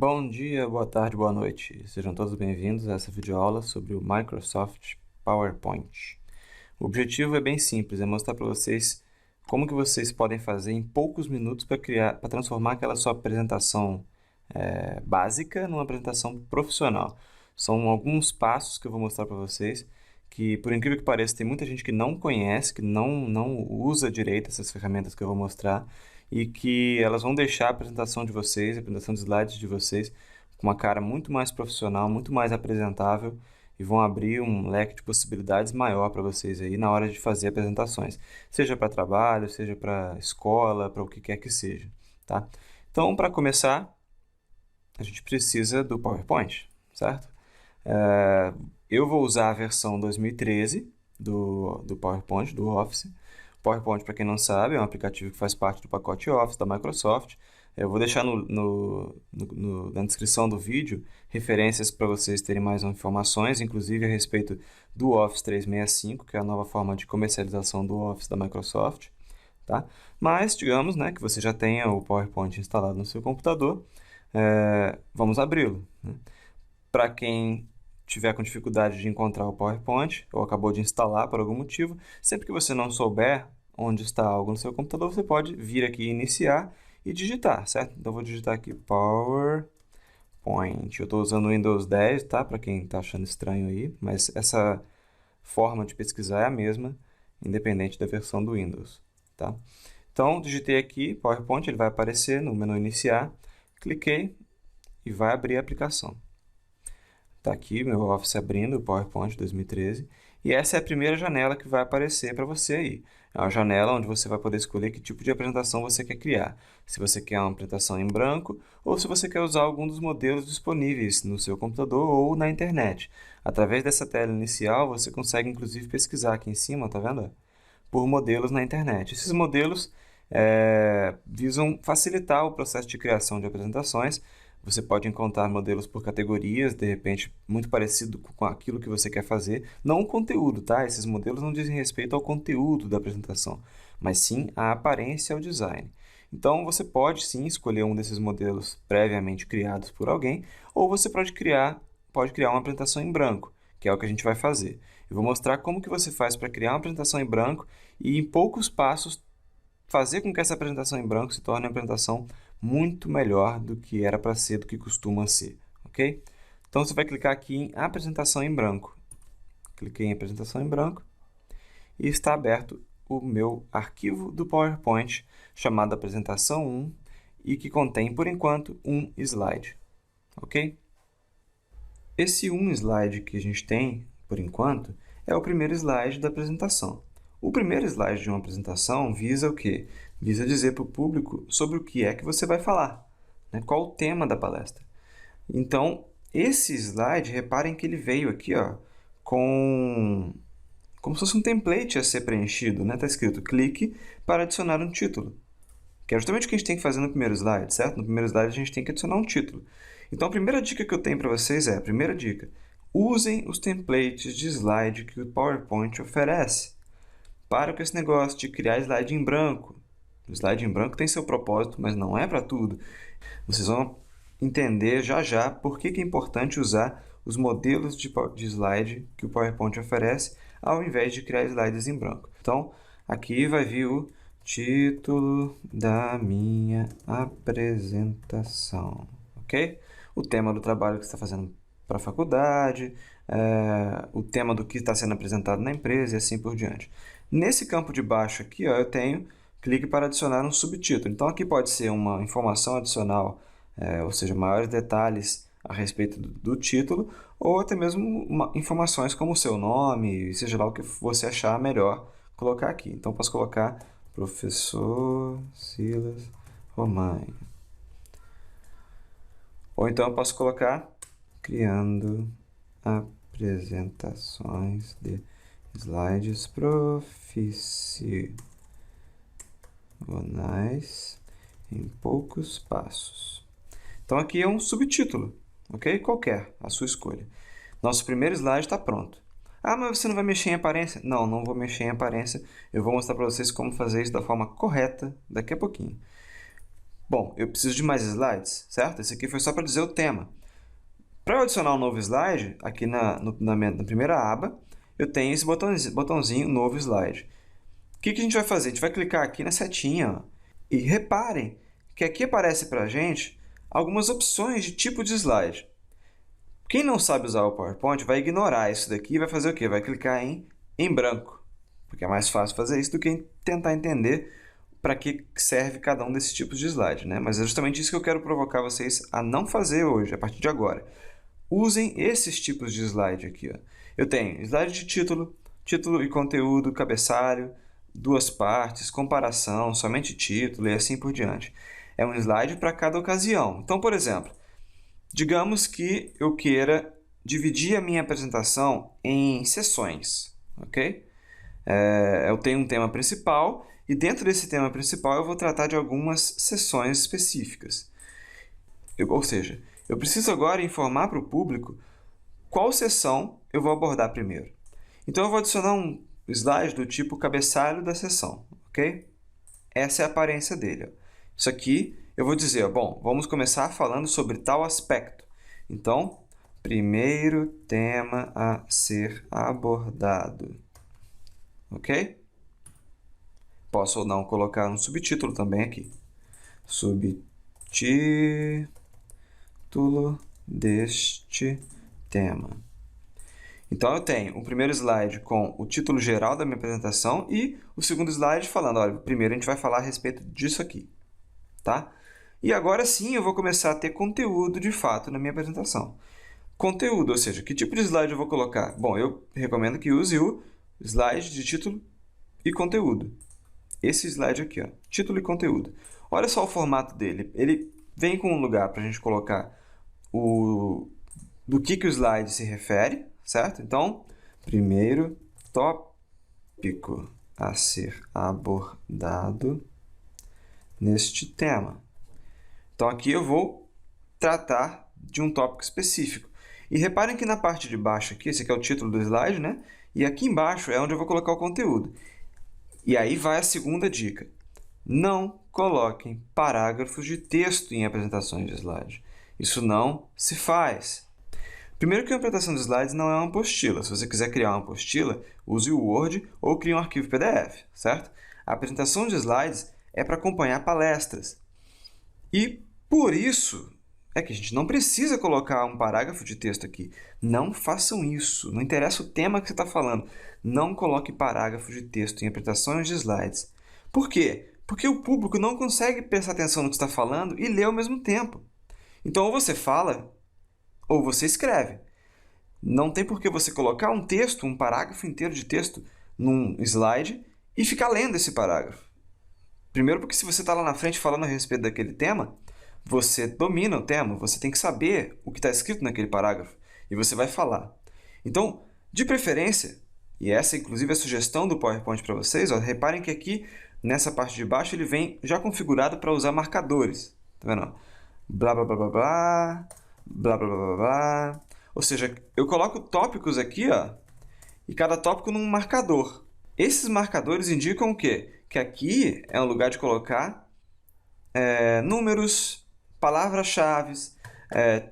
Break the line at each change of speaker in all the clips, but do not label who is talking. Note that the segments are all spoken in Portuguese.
Bom dia, boa tarde, boa noite. Sejam todos bem-vindos a essa videoaula sobre o Microsoft PowerPoint. O objetivo é bem simples, é mostrar para vocês como que vocês podem fazer em poucos minutos para transformar aquela sua apresentação básica numa apresentação profissional. São alguns passos que eu vou mostrar para vocês que, por incrível que pareça, tem muita gente que não conhece, que não usa direito essas ferramentas que eu vou mostrar e que elas vão deixar a apresentação de vocês, a apresentação de slides de vocês, com uma cara muito mais profissional, muito mais apresentável e vão abrir um leque de possibilidades maior para vocês aí na hora de fazer apresentações, seja para trabalho, seja para escola, para o que quer que seja, tá? Então, para começar, a gente precisa do PowerPoint, certo? Eu vou usar a versão 2013 do PowerPoint, do Office. O PowerPoint, para quem não sabe, é um aplicativo que faz parte do pacote Office da Microsoft. Eu vou deixar na descrição do vídeo referências para vocês terem mais informações, inclusive a respeito do Office 365, que é a nova forma de comercialização do Office da Microsoft. Tá? Mas, digamos, né, que você já tenha o PowerPoint instalado no seu computador, vamos abri-lo, né? Para quem tiver com dificuldade de encontrar o PowerPoint ou acabou de instalar por algum motivo, sempre que você não souber onde está algo no seu computador, você pode vir aqui iniciar e digitar, certo? Então, eu vou digitar aqui PowerPoint. Eu estou usando o Windows 10, tá? Para quem está achando estranho aí, mas essa forma de pesquisar é a mesma, independente da versão do Windows, tá? Então, digitei aqui PowerPoint, ele vai aparecer no menu iniciar, cliquei e vai abrir a aplicação. Está aqui meu Office abrindo, o PowerPoint 2013. E essa é a primeira janela que vai aparecer para você aí. É uma janela onde você vai poder escolher que tipo de apresentação você quer criar. Se você quer uma apresentação em branco ou se você quer usar algum dos modelos disponíveis no seu computador ou na internet. Através dessa tela inicial, você consegue inclusive pesquisar aqui em cima, tá vendo? Por modelos na internet. Esses modelos visam facilitar o processo de criação de apresentações. Você pode encontrar modelos por categorias, de repente, muito parecido com aquilo que você quer fazer. Não o conteúdo, tá? Esses modelos não dizem respeito ao conteúdo da apresentação, mas sim à aparência e ao design. Então, você pode sim escolher um desses modelos previamente criados por alguém, ou você pode criar uma apresentação em branco, que é o que a gente vai fazer. Eu vou mostrar como que você faz para criar uma apresentação em branco e, em poucos passos, fazer com que essa apresentação em branco se torne uma apresentação muito melhor do que era para ser, do que costuma ser, ok? Então, você vai clicar aqui em apresentação em branco. Cliquei em apresentação em branco e está aberto o meu arquivo do PowerPoint chamado apresentação 1 e que contém, por enquanto, um slide, ok? Esse um slide que a gente tem, por enquanto, é o primeiro slide da apresentação. O primeiro slide de uma apresentação visa o quê? Visa dizer para o público sobre o que é que você vai falar, né? Qual o tema da palestra. Então, esse slide, reparem que ele veio aqui ó, como se fosse um template a ser preenchido. Está escrito, clique para adicionar um título. Que é justamente o que a gente tem que fazer no primeiro slide, certo? No primeiro slide a gente tem que adicionar um título. Então, a primeira dica que eu tenho para vocês é, a primeira dica, usem os templates de slide que o PowerPoint oferece. Para com esse negócio de criar slide em branco. O slide em branco tem seu propósito, mas não é para tudo. Vocês vão entender já já por que é importante usar os modelos de slide que o PowerPoint oferece, ao invés de criar slides em branco. Então, aqui vai vir o título da minha apresentação, ok? O tema do trabalho que você está fazendo para a faculdade, o tema do que está sendo apresentado na empresa e assim por diante. Nesse campo de baixo aqui, ó, eu tenho clique para adicionar um subtítulo. Então, aqui pode ser uma informação adicional, ou seja, maiores detalhes a respeito do título, ou até mesmo informações como o seu nome, seja lá o que você achar melhor colocar aqui. Então, posso colocar Professor Silas Romain. Ou então, eu posso colocar Criando apresentações de slides profissionais em poucos passos. Então, aqui é um subtítulo, ok? Qualquer, a sua escolha. Nosso primeiro slide está pronto. Ah, mas você não vai mexer em aparência? Não, não vou mexer em aparência. Eu vou mostrar para vocês como fazer isso da forma correta daqui a pouquinho. Bom, eu preciso de mais slides, certo? Esse aqui foi só para dizer o tema. Para eu adicionar um novo slide, aqui na primeira aba, eu tenho esse botãozinho Novo Slide. O que a gente vai fazer? A gente vai clicar aqui na setinha, ó, e reparem que aqui aparece para a gente algumas opções de tipo de slide. Quem não sabe usar o PowerPoint vai ignorar isso daqui e vai fazer o quê? Vai clicar em branco, porque é mais fácil fazer isso do que tentar entender para que serve cada um desses tipos de slide, né? Mas é justamente isso que eu quero provocar vocês a não fazer hoje, a partir de agora. Usem esses tipos de slide aqui, ó. Eu tenho slide de título, título e conteúdo, cabeçalho, duas partes, comparação, somente título e assim por diante. É um slide para cada ocasião. Então, por exemplo, digamos que eu queira dividir a minha apresentação em sessões, ok? Eu tenho um tema principal e dentro desse tema principal eu vou tratar de algumas sessões específicas. Ou seja, eu preciso agora informar para o público qual sessão eu vou abordar primeiro. Então, eu vou adicionar um slide do tipo cabeçalho da sessão, ok? Essa é a aparência dele. Isso aqui eu vou dizer, bom, vamos começar falando sobre tal aspecto. Então, primeiro tema a ser abordado, ok? Posso ou não colocar um subtítulo também aqui. Subtítulo deste tema. Então, eu tenho o primeiro slide com o título geral da minha apresentação e o segundo slide falando, olha, primeiro a gente vai falar a respeito disso aqui, tá? E agora sim eu vou começar a ter conteúdo de fato na minha apresentação. Conteúdo, ou seja, que tipo de slide eu vou colocar? Bom, eu recomendo que use o slide de título e conteúdo. Esse slide aqui, ó, título e conteúdo. Olha só o formato dele. Ele vem com um lugar para a gente colocar do que o slide se refere, certo? Então, primeiro tópico a ser abordado neste tema. Então, aqui eu vou tratar de um tópico específico. E reparem que na parte de baixo aqui, esse aqui é o título do slide, né? E aqui embaixo é onde eu vou colocar o conteúdo. E aí vai a segunda dica. Não coloquem parágrafos de texto em apresentações de slide. Isso não se faz. Primeiro que a apresentação de slides não é uma apostila. Se você quiser criar uma apostila, use o Word ou crie um arquivo PDF, certo? A apresentação de slides é para acompanhar palestras. E por isso é que a gente não precisa colocar um parágrafo de texto aqui. Não façam isso. Não interessa o tema que você está falando. Não coloque parágrafo de texto em apresentações de slides. Por quê? Porque o público não consegue prestar atenção no que está falando e ler ao mesmo tempo. Então, ou você fala, ou você escreve. Não tem por que você colocar um texto, um parágrafo inteiro de texto, num slide e ficar lendo esse parágrafo. Primeiro porque se você está lá na frente falando a respeito daquele tema, você domina o tema, você tem que saber o que está escrito naquele parágrafo e você vai falar. Então, de preferência, e essa inclusive é a sugestão do PowerPoint para vocês, ó, reparem que aqui nessa parte de baixo ele vem já configurado para usar marcadores. Tá vendo? Blá, blá, blá, blá, blá, blá, blá, blá, blá, blá. Ou seja, eu coloco tópicos aqui, ó, e cada tópico num marcador. Esses marcadores indicam o quê? Que aqui é um lugar de colocar números, palavras-chave,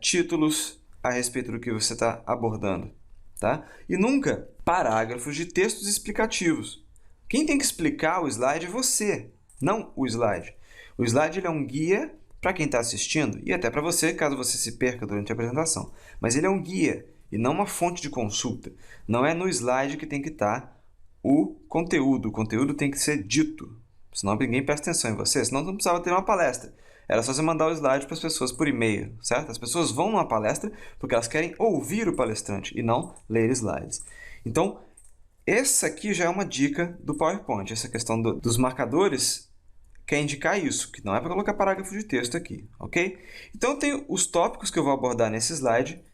títulos a respeito do que você está abordando. Tá? E nunca parágrafos de textos explicativos. Quem tem que explicar o slide é você, não o slide. O slide ele é um guia para quem está assistindo e até para você, caso você se perca durante a apresentação. Mas ele é um guia e não uma fonte de consulta. Não é no slide que tem que estar o conteúdo. O conteúdo tem que ser dito, senão ninguém presta atenção em você, senão não precisava ter uma palestra. Era só você mandar o slide para as pessoas por e-mail, certo? As pessoas vão numa palestra porque elas querem ouvir o palestrante e não ler slides. Então, essa aqui já é uma dica do PowerPoint. Essa questão dos marcadores quer indicar isso, que não é para colocar parágrafo de texto aqui, ok? Então, eu tenho os tópicos que eu vou abordar nesse slide.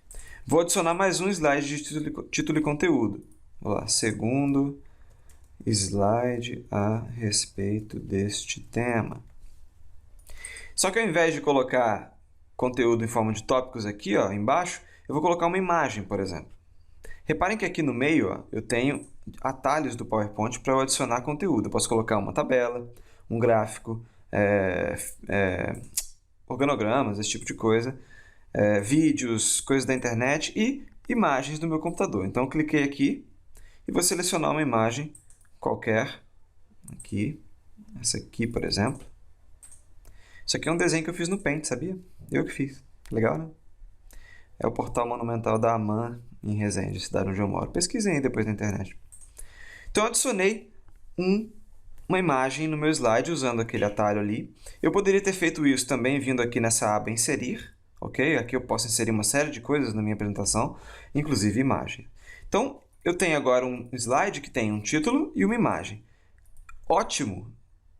Vou adicionar mais um slide de título e conteúdo. Vou lá, segundo slide a respeito deste tema. Só que ao invés de colocar conteúdo em forma de tópicos aqui, ó, embaixo, eu vou colocar uma imagem, por exemplo. Reparem que aqui no meio, ó, eu tenho atalhos do PowerPoint para eu adicionar conteúdo. Eu posso colocar uma tabela, um gráfico, organogramas, esse tipo de coisa, vídeos, coisas da internet e imagens do meu computador. Então, eu cliquei aqui e vou selecionar uma imagem qualquer, aqui, essa aqui, por exemplo. Isso aqui é um desenho que eu fiz no Paint, sabia? Eu que fiz. Legal, né? É o portal monumental da AMAN, em Resende, cidade onde eu moro. Pesquisem aí depois na internet. Então, eu adicionei uma imagem no meu slide usando aquele atalho ali. Eu poderia ter feito isso também vindo aqui nessa aba Inserir, ok? Aqui eu posso inserir uma série de coisas na minha apresentação, inclusive imagem. Então, eu tenho agora um slide que tem um título e uma imagem. Ótimo!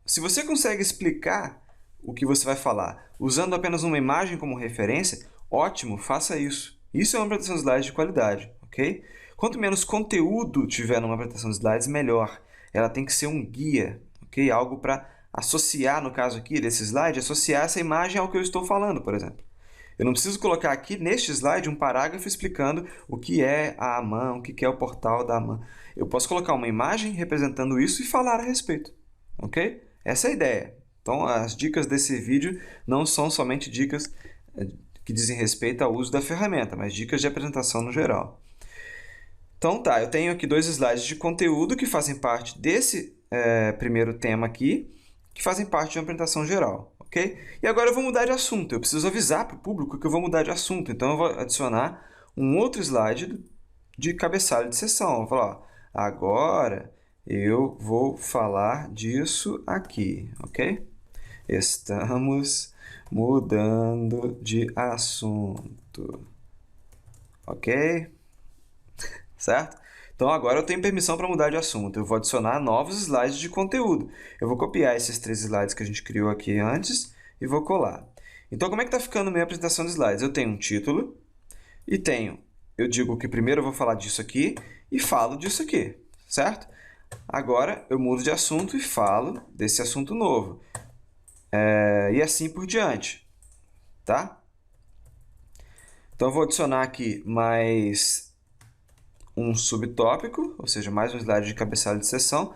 Se você consegue explicar o que você vai falar usando apenas uma imagem como referência, ótimo, faça isso. Isso é uma apresentação de slides de qualidade, ok? Quanto menos conteúdo tiver numa apresentação de slides, melhor. Ela tem que ser um guia, ok? Algo para associar, no caso aqui desse slide, associar essa imagem ao que eu estou falando, por exemplo. Eu não preciso colocar aqui neste slide um parágrafo explicando o que é a AMAN, o que é o portal da AMAN. Eu posso colocar uma imagem representando isso e falar a respeito, ok? Essa é a ideia. Então, as dicas desse vídeo não são somente dicas que dizem respeito ao uso da ferramenta, mas dicas de apresentação no geral. Então, tá, eu tenho aqui 2 slides de conteúdo que fazem parte desse primeiro tema aqui, que fazem parte de uma apresentação geral, ok? E agora eu vou mudar de assunto. Eu preciso avisar para o público que eu vou mudar de assunto. Então, eu vou adicionar um outro slide de cabeçalho de sessão. Eu vou falar, ó, agora eu vou falar disso aqui, ok? Estamos mudando de assunto, ok? Certo? Então, agora eu tenho permissão para mudar de assunto. Eu vou adicionar novos slides de conteúdo. Eu vou copiar esses 3 slides que a gente criou aqui antes e vou colar. Então, como é que está ficando a minha apresentação de slides? Eu tenho um título e eu digo que primeiro eu vou falar disso aqui e falo disso aqui, certo? Agora, eu mudo de assunto e falo desse assunto novo. E assim por diante, tá? Então, eu vou adicionar aqui mais um subtópico, ou seja, mais um slide de cabeçalho de sessão.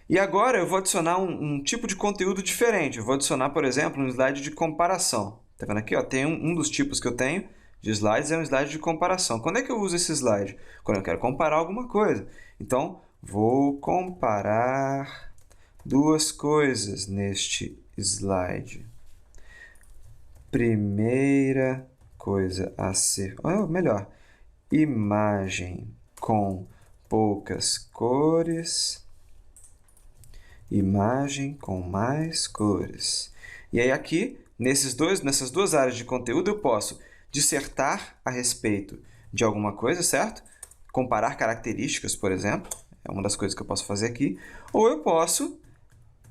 E agora eu vou adicionar um tipo de conteúdo diferente. Eu vou adicionar, por exemplo, um slide de comparação. Tá vendo aqui? Ó, tem um dos tipos que eu tenho de slides é um slide de comparação. Quando é que eu uso esse slide? Quando eu quero comparar alguma coisa. Então, vou comparar 2 coisas neste slide. Primeira coisa a ser... melhor, imagem com poucas cores, imagem com mais cores. E aí aqui, nessas 2 áreas de conteúdo, eu posso dissertar a respeito de alguma coisa, certo? Comparar características, por exemplo, é uma das coisas que eu posso fazer aqui. Ou eu posso,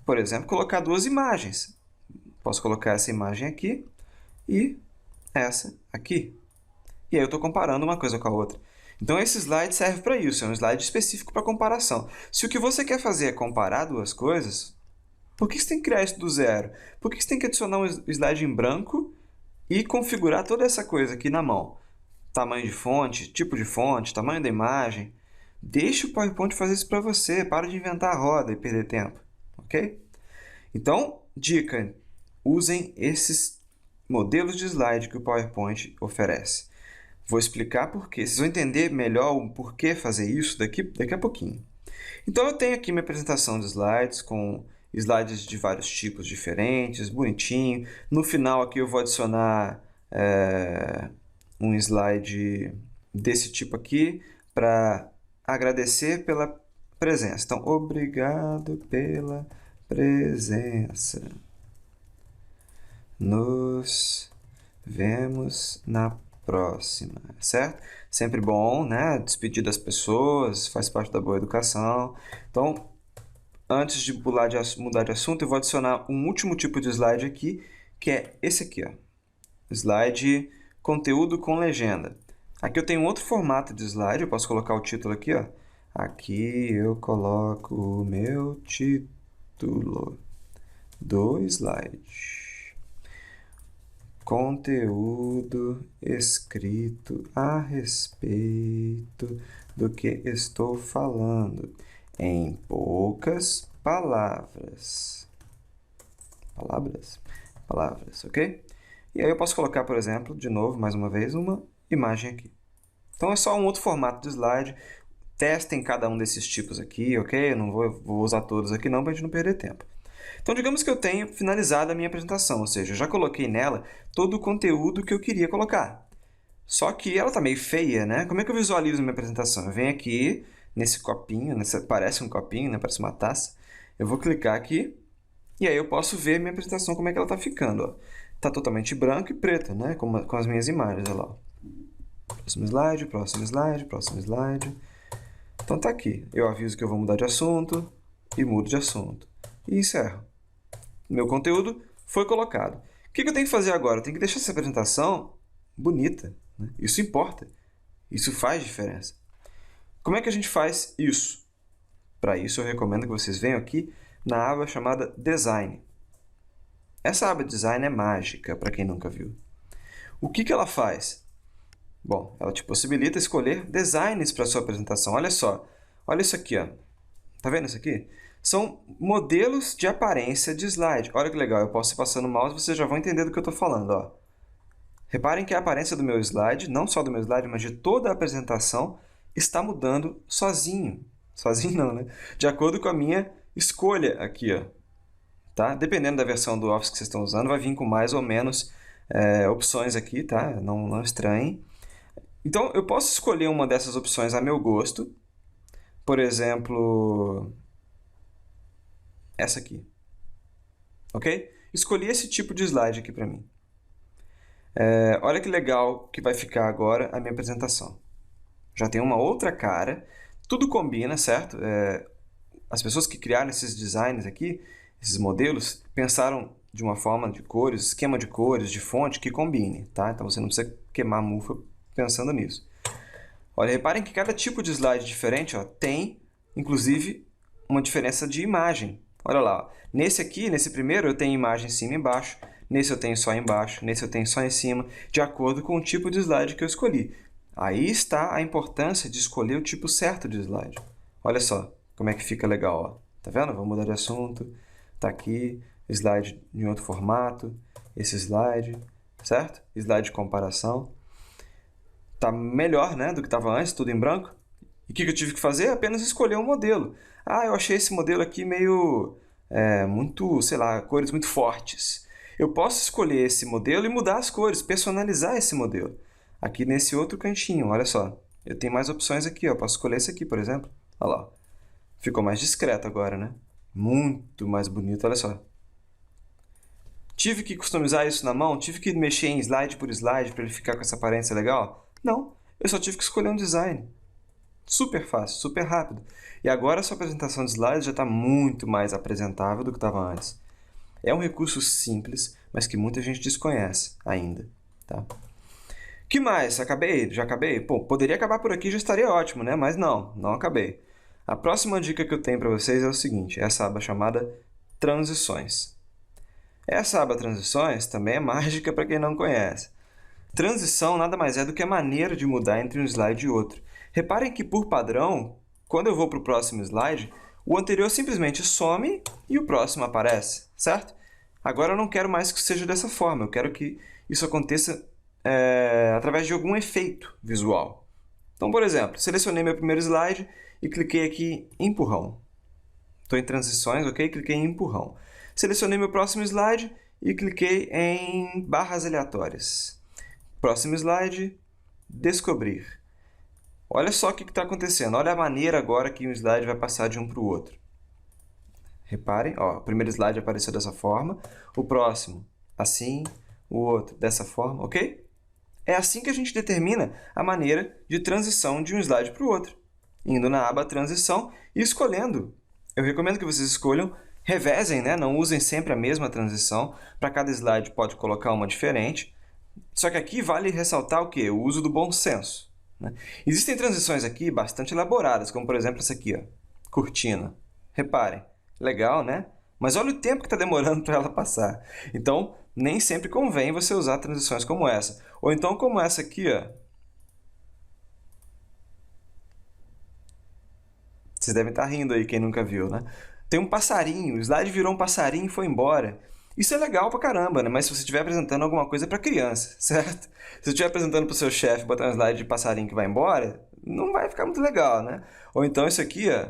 por exemplo, colocar 2 imagens. Posso colocar essa imagem aqui e essa aqui. E aí eu estou comparando uma coisa com a outra. Então, esse slide serve para isso, é um slide específico para comparação. Se o que você quer fazer é comparar 2 coisas, por que você tem que criar isso do zero? Por que você tem que adicionar um slide em branco e configurar toda essa coisa aqui na mão? Tamanho de fonte, tipo de fonte, tamanho da imagem. Deixa o PowerPoint fazer isso para você, para de inventar a roda e perder tempo, ok? Então, dica, usem esses modelos de slide que o PowerPoint oferece. Vou explicar por quê. Vocês vão entender melhor o porquê fazer isso daqui a pouquinho. Então, eu tenho aqui minha apresentação de slides com slides de vários tipos diferentes, bonitinho. No final aqui eu vou adicionar um slide desse tipo aqui para agradecer pela presença. Então, obrigado pela presença. Nos vemos na próxima, certo? Sempre bom, né? Despedir das pessoas, faz parte da boa educação. Então, antes de mudar de assunto, eu vou adicionar um último tipo de slide aqui, que é esse aqui, ó. Slide conteúdo com legenda. Aqui eu tenho outro formato de slide, eu posso colocar o título aqui, ó. Aqui eu coloco o meu título do slide. Conteúdo escrito a respeito do que estou falando, em poucas palavras. palavras, ok? E aí eu posso colocar, por exemplo, de novo, mais uma vez, uma imagem aqui. Então é só um outro formato de slide. Testem cada um desses tipos aqui, ok? Eu não vou usar todos aqui não, para a gente não perder tempo. Então, digamos que eu tenho finalizado a minha apresentação, ou seja, eu já coloquei nela todo o conteúdo que eu queria colocar. Só que ela está meio feia, né? Como é que eu visualizo minha apresentação? Eu venho aqui nesse copinho, parece um copinho, né? Parece uma taça. Eu vou clicar aqui e aí eu posso ver minha apresentação, como é que ela está ficando. Está totalmente branco e preto, né? Com as minhas imagens. Olha lá. Próximo slide, próximo slide, próximo slide. Então tá aqui. Eu aviso que eu vou mudar de assunto e mudo de assunto. E encerro. Meu conteúdo foi colocado. O que eu tenho que fazer agora? Eu tenho que deixar essa apresentação bonita, né? Isso importa. Isso faz diferença. Como é que a gente faz isso? Para isso, eu recomendo que vocês venham aqui na aba chamada Design. Essa aba Design é mágica, para quem nunca viu. O que ela faz? Bom, ela te possibilita escolher designs para a sua apresentação. Olha só, olha isso aqui, ó. Tá vendo isso aqui? São modelos de aparência de slide. Olha que legal, eu posso ir passando o mouse e vocês já vão entender do que eu estou falando, ó. Reparem que a aparência do meu slide, não só do meu slide, mas de toda a apresentação, está mudando sozinho. Sozinho não, né? De acordo com a minha escolha aqui, ó. Tá? Dependendo da versão do Office que vocês estão usando, vai vir com mais ou menos opções aqui, tá? Não estranhem. Então, eu posso escolher uma dessas opções a meu gosto. Por exemplo, essa aqui. Ok? Escolhi esse tipo de slide aqui para mim. Olha que legal que vai ficar agora a minha apresentação. Já tem uma outra cara, tudo combina, certo? As pessoas que criaram esses designs aqui, esses modelos, pensaram de uma forma de cores, esquema de cores, de fonte que combine, tá? Então você não precisa queimar a mufa pensando nisso. Olha, reparem que cada tipo de slide diferente, ó, tem, inclusive, uma diferença de imagem. Olha lá, ó. Nesse aqui, nesse primeiro, eu tenho imagem em cima e embaixo. Nesse eu tenho só embaixo, nesse eu tenho só em cima, de acordo com o tipo de slide que eu escolhi. Aí está a importância de escolher o tipo certo de slide. Olha só como é que fica legal, ó. Tá vendo? Vou mudar de assunto. Tá aqui, slide em outro formato, esse slide, certo? Slide de comparação. Tá melhor, né, do que estava antes, tudo em branco. E o que eu tive que fazer? Apenas escolher um modelo. Ah, eu achei esse modelo aqui meio muito, sei lá, cores muito fortes. Eu posso escolher esse modelo e mudar as cores, personalizar esse modelo. Aqui nesse outro cantinho, olha só. Eu tenho mais opções aqui, ó. Posso escolher esse aqui, por exemplo. Olha lá. Ficou mais discreto agora, né? Muito mais bonito, olha só. Tive que customizar isso na mão? Tive que mexer em slide por slide para ele ficar com essa aparência legal? Não, eu só tive que escolher um design. Super fácil, super rápido. E agora a sua apresentação de slides já está muito mais apresentável do que estava antes. É um recurso simples, mas que muita gente desconhece ainda. Tá? Que mais? Acabei? Já acabei? Pô, poderia acabar por aqui, já estaria ótimo, né? Mas não acabei. A próxima dica que eu tenho para vocês é o seguinte, essa aba chamada Transições. Essa aba Transições também é mágica para quem não conhece. Transição nada mais é do que a maneira de mudar entre um slide e outro. Reparem que, por padrão, quando eu vou para o próximo slide, o anterior simplesmente some e o próximo aparece, certo? Agora eu não quero mais que seja dessa forma, eu quero que isso aconteça através de algum efeito visual. Então, por exemplo, selecionei meu primeiro slide e cliquei aqui em empurrão. Estou em transições, ok? Cliquei em empurrão. Selecionei meu próximo slide e cliquei em barras aleatórias. Próximo slide, descobrir. Olha só o que está acontecendo. Olha a maneira agora que um slide vai passar de um para o outro. Reparem, ó, o primeiro slide apareceu dessa forma, o próximo assim, o outro dessa forma, ok? É assim que a gente determina a maneira de transição de um slide para o outro. Indo na aba Transição e escolhendo. Eu recomendo que vocês escolham, revezem, né? Não usem sempre a mesma transição. Para cada slide pode colocar uma diferente. Só que aqui vale ressaltar o quê? O uso do bom senso. Né? Existem transições aqui bastante elaboradas, como por exemplo essa aqui, ó, cortina. Reparem, legal, né? Mas olha o tempo que está demorando para ela passar. Então, nem sempre convém você usar transições como essa. Ou então como essa aqui, ó. Vocês devem estar rindo aí, quem nunca viu, né? Tem um passarinho, o slide virou um passarinho e foi embora. Isso é legal pra caramba, né? Mas se você estiver apresentando alguma coisa para criança, certo? Se você estiver apresentando para o seu chefe, botar um slide de passarinho que vai embora, não vai ficar muito legal, né? Ou então isso aqui, ó,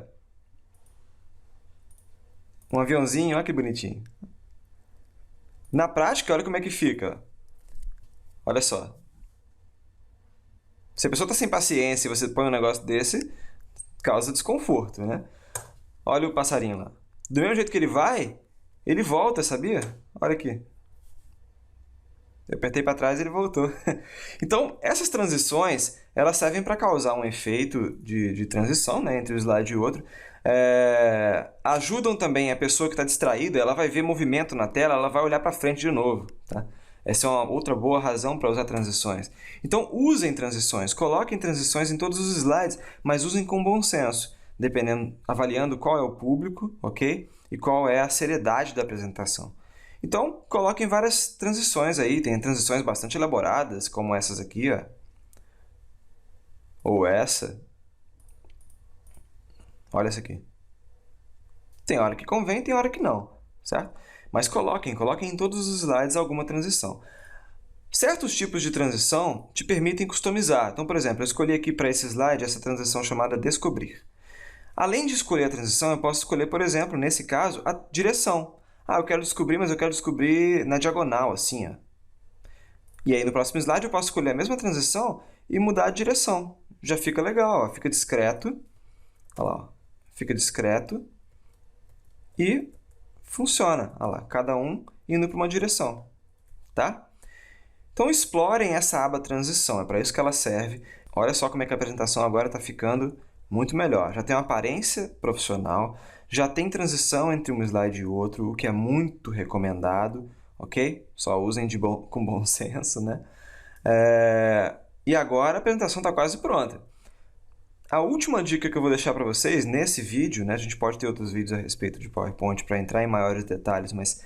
um aviãozinho, olha que bonitinho. Na prática, olha como é que fica. Olha só. Se a pessoa está sem paciência e você põe um negócio desse, causa desconforto, né? Olha o passarinho lá. Do mesmo jeito que ele vai, ele volta, sabia? Olha aqui. Eu apertei para trás e ele voltou. Então, essas transições, elas servem para causar um efeito de transição, né, entre um slide e outro. Ajudam também a pessoa que está distraída, ela vai ver movimento na tela, ela vai olhar para frente de novo. Tá? Essa é uma outra boa razão para usar transições. Então, usem transições, coloquem transições em todos os slides, mas usem com bom senso, avaliando qual é o público, ok? E qual é a seriedade da apresentação. Então, coloquem várias transições aí. Tem transições bastante elaboradas, como essas aqui, ó. Ou essa. Olha essa aqui. Tem hora que convém, tem hora que não, certo? Mas coloquem em todos os slides alguma transição. Certos tipos de transição te permitem customizar. Então, por exemplo, eu escolhi aqui para esse slide essa transição chamada Descobrir. Além de escolher a transição, eu posso escolher, por exemplo, nesse caso, a direção. Ah, eu quero descobrir, mas eu quero descobrir na diagonal, assim, ó. E aí, no próximo slide, eu posso escolher a mesma transição e mudar a direção. Já fica legal, ó. Fica discreto. Olha lá, ó. Fica discreto. E funciona. Olha lá, cada um indo para uma direção. Tá? Então, explorem essa aba transição. É para isso que ela serve. Olha só como é que a apresentação agora está ficando muito melhor. Já tem uma aparência profissional, já tem transição entre um slide e outro, o que é muito recomendado, ok? Só usem com bom senso, né? E agora a apresentação está quase pronta. A última dica que eu vou deixar para vocês nesse vídeo, né? A gente pode ter outros vídeos a respeito de PowerPoint para entrar em maiores detalhes, mas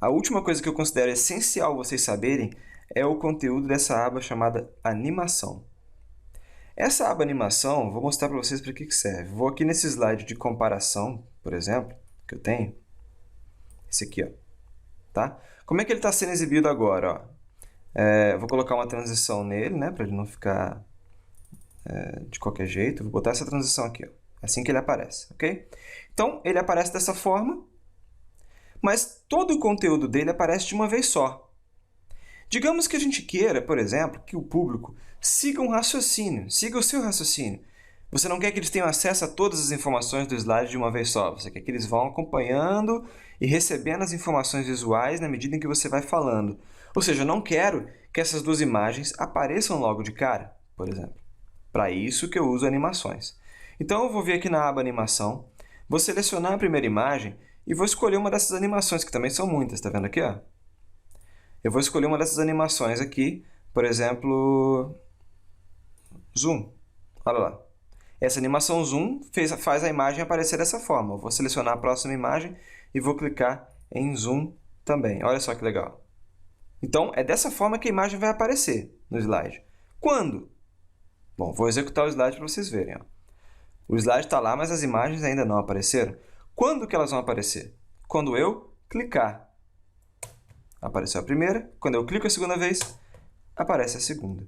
a última coisa que eu considero essencial vocês saberem é o conteúdo dessa aba chamada Animação. Essa aba Animação, vou mostrar para vocês para que serve. Vou aqui nesse slide de comparação, por exemplo, que eu tenho. Esse aqui, ó. Tá? Como é que ele está sendo exibido agora? Ó? Vou colocar uma transição nele, né, para ele não ficar de qualquer jeito. Vou botar essa transição aqui, ó. Assim que ele aparece, ok? Então, ele aparece dessa forma, mas todo o conteúdo dele aparece de uma vez só. Digamos que a gente queira, por exemplo, que o público siga um raciocínio, siga o seu raciocínio. Você não quer que eles tenham acesso a todas as informações do slide de uma vez só. Você quer que eles vão acompanhando e recebendo as informações visuais na medida em que você vai falando. Ou seja, eu não quero que essas duas imagens apareçam logo de cara, por exemplo. Para isso que eu uso animações. Então, eu vou vir aqui na aba Animação, vou selecionar a primeira imagem e vou escolher uma dessas animações, que também são muitas. Está vendo aqui? Ó? Eu vou escolher uma dessas animações aqui, por exemplo, Zoom. Olha lá. Essa animação Zoom faz a imagem aparecer dessa forma. Eu vou selecionar a próxima imagem e vou clicar em Zoom também. Olha só que legal. Então, é dessa forma que a imagem vai aparecer no slide. Quando? Bom, vou executar o slide para vocês verem. Ó. O slide está lá, mas as imagens ainda não apareceram. Quando que elas vão aparecer? Quando eu clicar. Apareceu a primeira. Quando eu clico a segunda vez, aparece a segunda.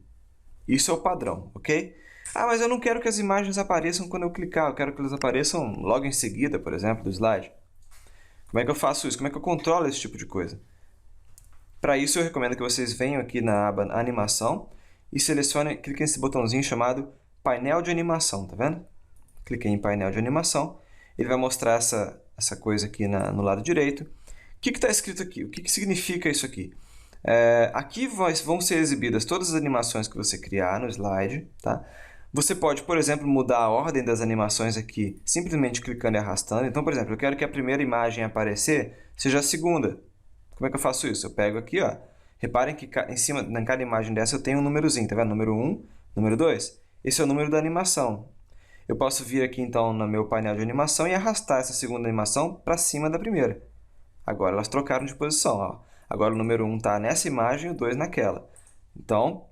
Isso é o padrão, ok? Ah, mas eu não quero que as imagens apareçam quando eu clicar. Eu quero que elas apareçam logo em seguida, por exemplo, do slide. Como é que eu faço isso? Como é que eu controlo esse tipo de coisa? Para isso, eu recomendo que vocês venham aqui na aba Animação e selecionem, cliquem nesse botãozinho chamado Painel de Animação, tá vendo? Cliquei em Painel de Animação. Ele vai mostrar essa coisa aqui no lado direito. O que está escrito aqui? O que significa isso aqui? Aqui vão ser exibidas todas as animações que você criar no slide. Tá? Você pode, por exemplo, mudar a ordem das animações aqui, simplesmente clicando e arrastando. Então, por exemplo, eu quero que a primeira imagem a aparecer seja a segunda. Como é que eu faço isso? Eu pego aqui, ó. Reparem que em cada imagem dessa eu tenho um númerozinho, tá vendo? Número 1, número 2. Esse é o número da animação. Eu posso vir aqui, então, no meu painel de animação e arrastar essa segunda animação para cima da primeira. Agora elas trocaram de posição. Ó. Agora o número 1 está nessa imagem e o 2 naquela. Então,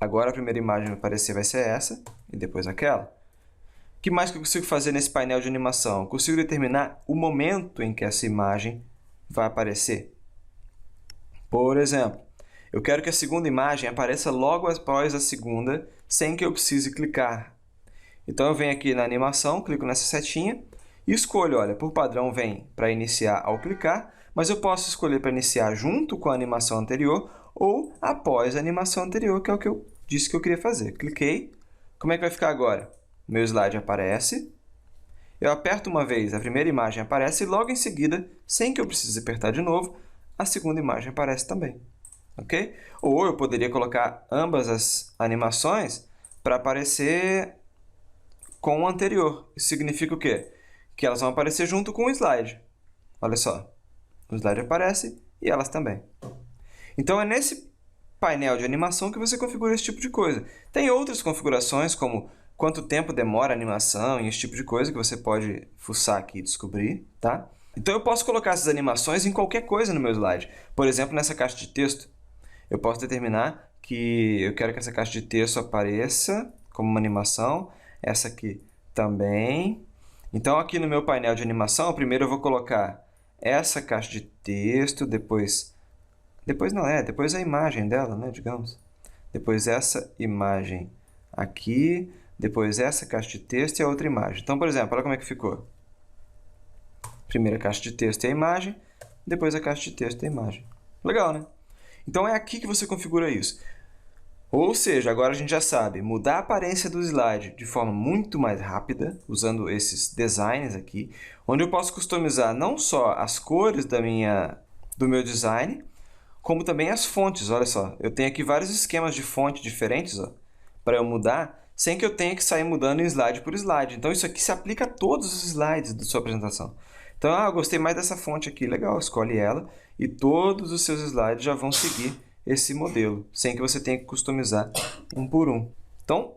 agora a primeira imagem que aparecer vai ser essa e depois aquela. O que mais que eu consigo fazer nesse painel de animação? Eu consigo determinar o momento em que essa imagem vai aparecer? Por exemplo, eu quero que a segunda imagem apareça logo após a segunda, sem que eu precise clicar. Então, eu venho aqui na animação, clico nessa setinha e escolho, olha, por padrão vem para iniciar ao clicar, mas eu posso escolher para iniciar junto com a animação anterior ou após a animação anterior, que é o que eu disse que eu queria fazer. Cliquei. Como é que vai ficar agora? Meu slide aparece. Eu aperto uma vez, a primeira imagem aparece e logo em seguida, sem que eu precise apertar de novo, a segunda imagem aparece também. Ok? Ou eu poderia colocar ambas as animações para aparecer com o anterior. Isso significa o quê? Que elas vão aparecer junto com o slide. Olha só. O slide aparece e elas também. Então, é nesse painel de animação que você configura esse tipo de coisa. Tem outras configurações, como quanto tempo demora a animação e esse tipo de coisa, que você pode fuçar aqui e descobrir, tá? Então, eu posso colocar essas animações em qualquer coisa no meu slide. Por exemplo, nessa caixa de texto, eu posso determinar que eu quero que essa caixa de texto apareça como uma animação, essa aqui também. Então, aqui no meu painel de animação, primeiro eu vou colocar essa caixa de texto, depois a imagem dela, né, digamos. Depois essa imagem aqui, depois essa caixa de texto e a outra imagem. Então, por exemplo, olha como é que ficou. Primeira caixa de texto e a imagem, depois a caixa de texto e a imagem. Legal, né? Então, é aqui que você configura isso. Ou seja, agora a gente já sabe mudar a aparência do slide de forma muito mais rápida, usando esses designs aqui, onde eu posso customizar não só as cores do meu design, como também as fontes. Olha só, eu tenho aqui vários esquemas de fonte diferentes para eu mudar, sem que eu tenha que sair mudando slide por slide. Então, isso aqui se aplica a todos os slides da sua apresentação. Então, eu gostei mais dessa fonte aqui, legal, escolhe ela, e todos os seus slides já vão seguir esse modelo, sem que você tenha que customizar um por um. Então,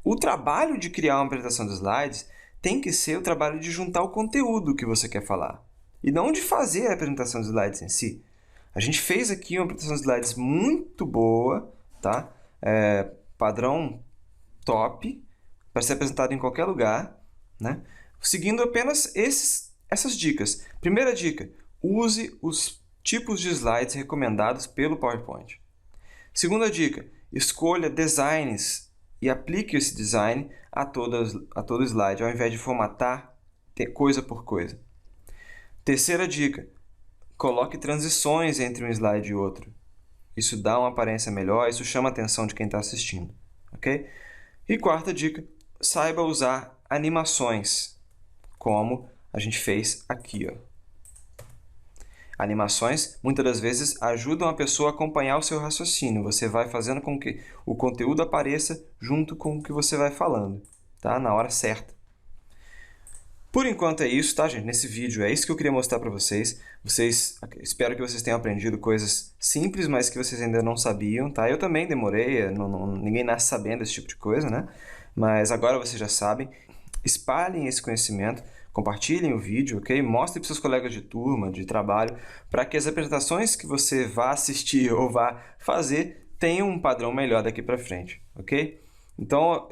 o trabalho de criar uma apresentação de slides tem que ser o trabalho de juntar o conteúdo que você quer falar, e não de fazer a apresentação de slides em si. A gente fez aqui uma apresentação de slides muito boa, tá? Padrão top, para ser apresentado em qualquer lugar, né? Seguindo apenas essas dicas. Primeira dica, use os tipos de slides recomendados pelo PowerPoint. Segunda dica, escolha designs e aplique esse design a todo slide, ao invés de formatar coisa por coisa. Terceira dica, coloque transições entre um slide e outro. Isso dá uma aparência melhor, isso chama a atenção de quem está assistindo. Okay? E quarta dica, saiba usar animações, como a gente fez aqui. Animações, muitas das vezes, ajudam a pessoa a acompanhar o seu raciocínio. Você vai fazendo com que o conteúdo apareça junto com o que você vai falando, tá? Na hora certa. Por enquanto é isso, tá, gente? Nesse vídeo é isso que eu queria mostrar para vocês. Espero que vocês tenham aprendido coisas simples, mas que vocês ainda não sabiam, tá? Eu também demorei, ninguém nasce sabendo esse tipo de coisa, né? Mas agora vocês já sabem. Espalhem esse conhecimento, compartilhem o vídeo, ok? Mostrem para seus colegas de turma, de trabalho, para que as apresentações que você vá assistir ou vá fazer tenham um padrão melhor daqui para frente, ok? Então,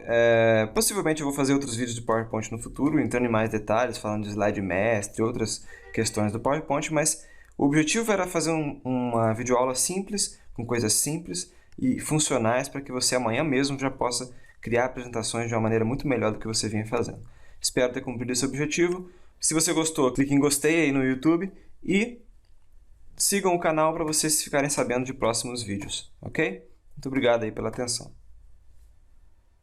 possivelmente eu vou fazer outros vídeos de PowerPoint no futuro, entrando em mais detalhes, falando de slide mestre e outras questões do PowerPoint, mas o objetivo era fazer uma videoaula simples, com coisas simples e funcionais, para que você amanhã mesmo já possa criar apresentações de uma maneira muito melhor do que você vinha fazendo. Espero ter cumprido esse objetivo. Se você gostou, clique em gostei aí no YouTube e sigam o canal para vocês ficarem sabendo de próximos vídeos, ok? Muito obrigado aí pela atenção.